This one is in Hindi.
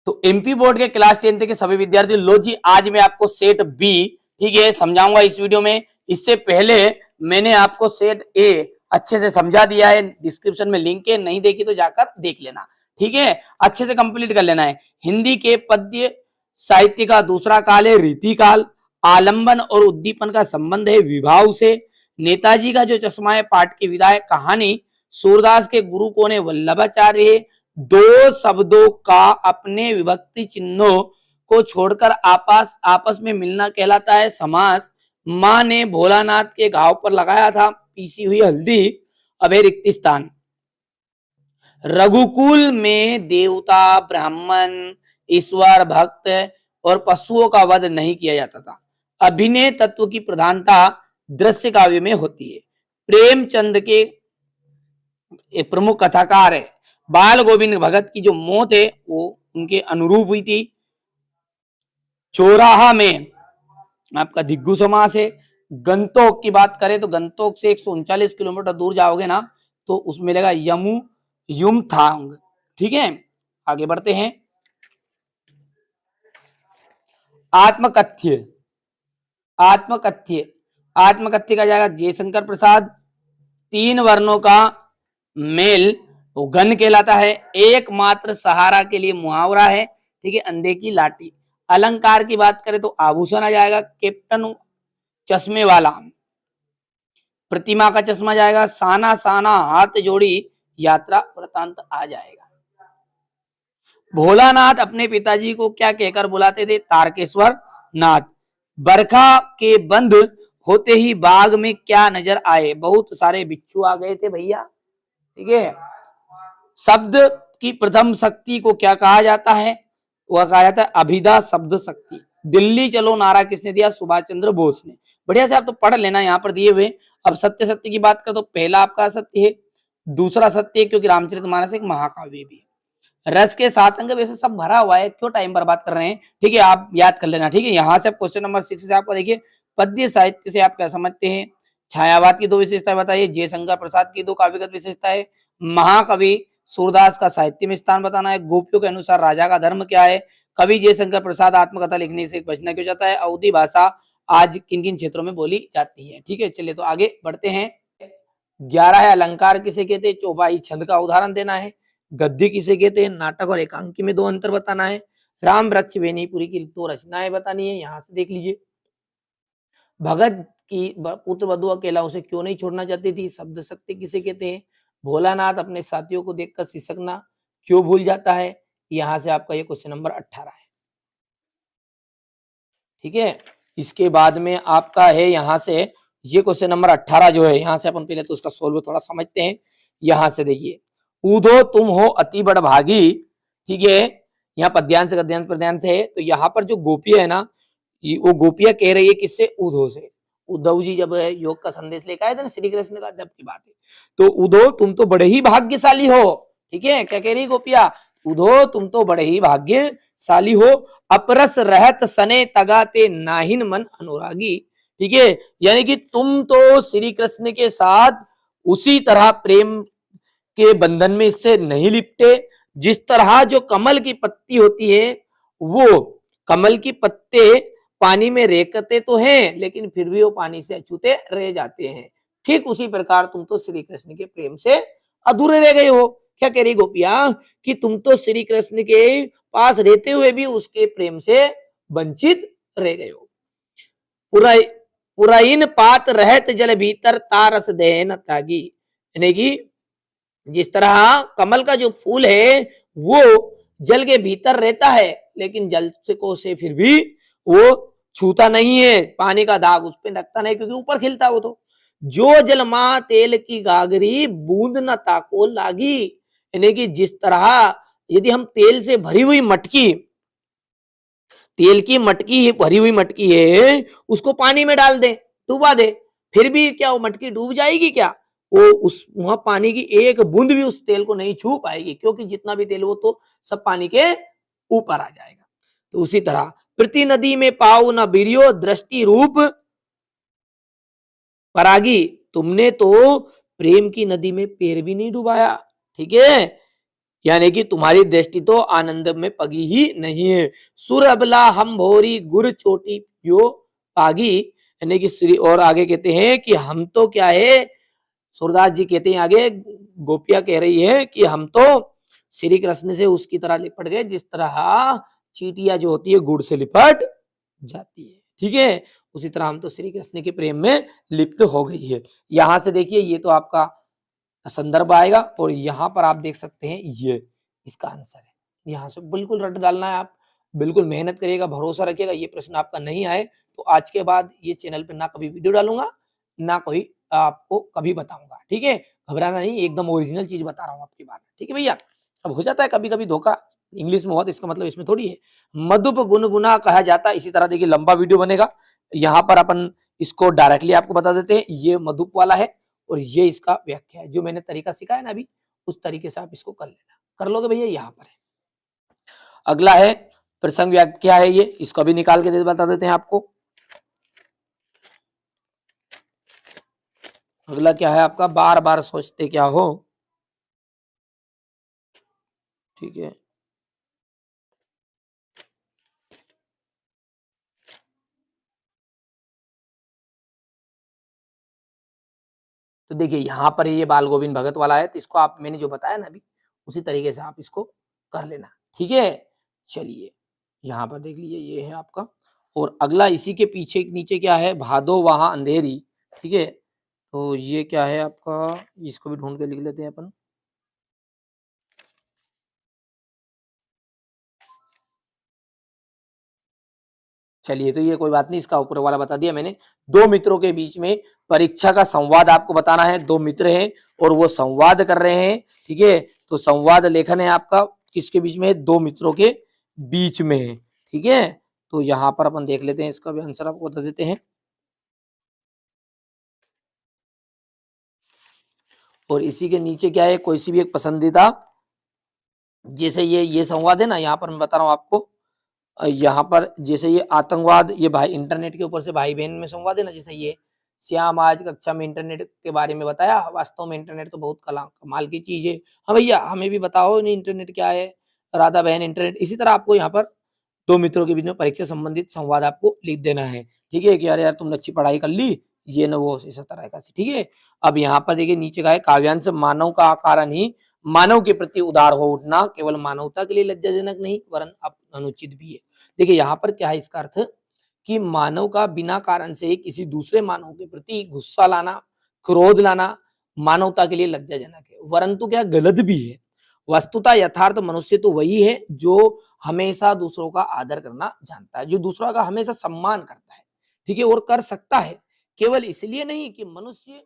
तो एमपी बोर्ड के क्लास 10 के सभी विद्यार्थी लो जी, आज मैं आपको सेट बी, ठीक है, समझाऊंगा इस वीडियो में। इससे पहले मैंने आपको सेट ए अच्छे से समझा दिया है, डिस्क्रिप्शन में लिंक है, नहीं देखी तो जाकर देख लेना, ठीक है, अच्छे से कंप्लीट कर लेना है। हिंदी के पद्य साहित्य का दूसरा काल है रीति काल। आलंबन और उद्दीपन का संबंध है विभाव से। नेताजी का जो चश्मा है पाठ की विदाई कहानी। सूरदास के गुरु कौन है? वल्लभाचार्य। दो शब्दों का अपने विभक्ति चिन्हों को छोड़कर आपस में मिलना कहलाता है समास। माँ ने भोलानाथ के घाव पर लगाया था पीसी हुई हल्दी, अब है रिक्त स्थान। रघुकुल में देवता, ब्राह्मण, ईश्वर, भक्त और पशुओं का वध नहीं किया जाता था। अभिनय तत्व की प्रधानता दृश्य काव्य में होती है। प्रेमचंद के प्रमुख कथाकार है। बाल गोविंद भगत की जो मौत है वो उनके अनुरूप हुई थी। चौराहा में आपका दिग्गु समास है। गंतोक की बात करें तो गंतोक से 139 किलोमीटर दूर जाओगे ना तो उसमें मिलेगा यमु युमथांग, ठीक है। आगे बढ़ते हैं। आत्मकथ्य, आत्मकथ्य, आत्मकथ्य का जाएगा जयशंकर प्रसाद। तीन वर्णों का मेल वो गण कहलाता है। एकमात्र सहारा के लिए मुहावरा है, ठीक है, अंधे की लाठी। अलंकार की बात करें तो आभूषण आ जाएगा कैप्टन चश्मे वाला। प्रतिमा का चश्मा जाएगा साना साना हाथ जोड़ी यात्रा वृतांत आ जाएगा। भोलानाथ अपने पिताजी को क्या कहकर बुलाते थे? तारकेश्वर नाथ। बरखा के बंद होते ही बाग में क्या नजर आए? बहुत सारे बिच्छू आ गए थे भैया, ठीक है। शब्द की प्रथम शक्ति को क्या कहा जाता है? वह कहा जाता है अभिधा शब्द शक्ति। दिल्ली चलो नारा किसने दिया? सुभाष चंद्र बोस ने। बढ़िया से आप तो पढ़ लेना यहाँ पर दिए हुए। अब सत्य सत्य की बात करें तो पहला आपका सत्य है, दूसरा सत्य है क्योंकि रामचरितमानस एक महाकाव्य भी है। रस के सात अंग वैसे सब भरा हुआ है, क्यों टाइम बर्बाद कर रहे हैं, ठीक है, आप याद कर लेना, ठीक है। यहाँ से क्वेश्चन नंबर 6 से आपको देखिए पद्य साहित्य से आप क्या समझते हैं? छायावाद की दो विशेषताएं बताइए। जयशंकर प्रसाद की दो काव्यगत विशेषताएं। महाकवि सूरदास का साहित्य में स्थान बताना है। गोपियों के अनुसार राजा का धर्म क्या है? कवि जयशंकर प्रसाद आत्मकथा लिखने से बचना क्यों चाहता है? अवधी भाषा आज किन किन क्षेत्रों में बोली जाती है, ठीक है। चलिए तो आगे बढ़ते हैं। 11 है अलंकार किसे कहते हैं? चौपाई छंद का उदाहरण देना है। गद्य किसे कहते हैं? नाटक और एकांकी में दो अंतर बताना है। राम वृक्ष बेनीपुरी की दो रचनाएं बतानी है, यहां से देख लीजिए। भगत की पुत्र वधु अकेला उसे क्यों नहीं छोड़ना चाहती थी? शब्द शक्ति किसे कहते हैं? भोलानाथ अपने साथियों को देखकर सिसकना क्यों भूल जाता है? यहां से आपका ये क्वेश्चन नंबर 18 है, ठीक है। इसके बाद में आपका है यहाँ से ये क्वेश्चन नंबर 18 जो है, यहाँ से अपन पहले तो उसका सोल्व थोड़ा समझते हैं। यहां से देखिए, ऊधो तुम हो अति बड़ भागी, ठीक है। यहाँ पद्यांश गद्यांश पद्यांश है। तो यहाँ पर जो गोपियां है ना, वो गोपियां कह रही है किससे? उद्धव से। उद्धव जी जब योग का संदेश लेकर आए थे ना श्री कृष्ण का, जब की बात है। तो उद्धव तुम तो बड़े ही भाग्यशाली हो, ठीक है। क्या कह रही गोपिया? उद्धव तुम तो बड़े ही भाग्यशाली हो, अपरस रहत सने तगाते नाहिन मन अनुरागी, ठीक है। यानी कि तुम तो श्री कृष्ण के साथ उसी तरह प्रेम के बंधन में इससे नहीं लिपटे जिस तरह जो कमल की पत्ती होती है, वो कमल की पत्ते पानी में रेखते तो हैं लेकिन फिर भी वो पानी से अछूते रह जाते हैं। ठीक उसी प्रकार तुम तो श्री कृष्ण के प्रेम से अधूरे रह गए हो। क्या कह रही गोपियां कि तुम तो श्री कृष्ण के पास रहते हुए भी उसके प्रेम से वंचित रह गए हो। पुराइन पात रहत जल भीतर तारस देन तागी, यानी कि जिस तरह कमल का जो फूल है वो जल के भीतर रहता है लेकिन जल से फिर भी वो छूता नहीं है, पानी का दाग उस पर लगता नहीं क्योंकि ऊपर खिलता वो। तो जो जल मां तेल की गागरी बूंद न ताको लागी, यानी कि जिस तरह यदि हम तेल से भरी हुई मटकी, तेल की मटकी भरी हुई मटकी है, उसको पानी में डाल दे, डुबा दे, फिर भी क्या वो मटकी डूब जाएगी? क्या वो उस वहां पानी की एक बूंद भी उस तेल को नहीं छू पाएगी, क्योंकि जितना भी तेल वो तो सब पानी के ऊपर आ जाएगा। तो उसी तरह प्रति नदी में पाऊ न बिरियो दृष्टि रूप परागी, तुमने तो प्रेम की नदी में पैर भी नहीं डुबाया, ठीक है। यानी कि तुम्हारी दृष्टि तो आनंद में पगी ही नहीं है। सुर अबला हम भोरी गुर चोटी पियो पागी, यानी कि श्री, और आगे कहते हैं कि हम तो क्या है, सूरदास जी कहते हैं आगे, गोपियां कह रही है कि हम तो श्री कृष्ण से उसकी तरह लिपट गए जिस तरह चींटियां जो होती है गुड़ से लिपट जाती है। ठीक है, उसी तरह हम तो श्री कृष्ण के प्रेम में लिप्त हो गई है। यहां से देखिए ये तो आपका संदर्भ आएगा और यहाँ पर आप देख सकते हैं ये इसका आंसर है। यहाँ से बिल्कुल रट डालना है, आप बिल्कुल मेहनत करिएगा, भरोसा रखिएगा, ये प्रश्न आपका नहीं आए तो आज के बाद ये चैनल पे ना कभी वीडियो डालूंगा, ना कोई आपको कभी बताऊंगा। ठीक है, घबराना नहीं, एकदम ओरिजिनल चीज बता रहा हूँ आपकी बात। ठीक है भैया, अब हो जाता है कभी कभी धोखा, इंग्लिश में हुआ तो इसका मतलब इसमें थोड़ी है। मधुप गुनगुना कहा जाता है, इसी तरह देखिए लंबा वीडियो बनेगा, यहाँ पर अपन इसको डायरेक्टली आपको बता देते हैं, ये मधुप वाला है और ये इसका व्याख्या है। जो मैंने तरीका सिखाया ना अभी, उस तरीके से आप इसको कर लेना, कर लोगे भैया, यहाँ पर है। अगला है प्रसंग व्याख्या है, ये इसको भी निकाल के बता देते हैं आपको। अगला क्या है आपका, बार बार सोचते क्या हो। ठीक है, तो देखिए यहाँ पर ये बाल गोविंद भगत वाला है, तो इसको आप, मैंने जो बताया ना अभी, उसी तरीके से आप इसको कर लेना। ठीक है, चलिए यहाँ पर देख लीजिए, ये है आपका। और अगला इसी के पीछे नीचे क्या है, भादो वहां अंधेरी। ठीक है, तो ये क्या है आपका, इसको भी ढूंढ के लिख लेते हैं अपन। चलिए, तो ये कोई बात नहीं, इसका ऊपर वाला बता दिया मैंने। दो मित्रों के बीच में परीक्षा का संवाद आपको बताना है। दो मित्र हैं और वो संवाद कर रहे हैं। ठीक है, तो संवाद लेखन है आपका किसके बीच में है, दो मित्रों के बीच में है। ठीक है, तो यहाँ पर अपन देख लेते हैं, इसका भी आंसर आपको बता देते हैं। और इसी के नीचे क्या है, कोई सी भी एक पसंदीदा, जैसे ये संवाद है ना, यहाँ पर मैं बता रहा हूँ आपको, यहाँ पर जैसे ये आतंकवाद, ये भाई इंटरनेट के ऊपर से भाई बहन में संवाद है ना, जैसे ये श्याम आज कक्षा में इंटरनेट के बारे में बताया, वास्तव में इंटरनेट तो बहुत कमाल की चीज है। हाँ भैया, हमें भी बताओ नहीं इंटरनेट क्या है, राधा बहन इंटरनेट। इसी तरह आपको यहाँ पर दो मित्रों के बीच में परीक्षा संबंधित संवाद आपको लिख देना है। ठीक है, कि यार यार तुमने अच्छी पढ़ाई कर ली, ये न वो, इस तरह का। ठीक है, अब यहाँ पर देखिए नीचे का है, काव्यांश मानव का कारण ही मानव के प्रति उदार हो उठना केवल मानवता के लिए लज्जाजनक नहीं वरन अनुचित भी है। देखिए यहाँ पर क्या है, इसका अर्थ कि मानव का बिना कारण से किसी दूसरे मानव के प्रति गुस्सा लाना, क्रोध लाना मानवता के लिए लज्जाजनक है, वरंतु क्या गलत भी है। वस्तुतः यथार्थ मनुष्य तो वही है जो हमेशा दूसरों का आदर करना जानता है, जो दूसरों का हमेशा सम्मान करता है। ठीक है, और कर सकता है, केवल इसलिए नहीं कि मनुष्य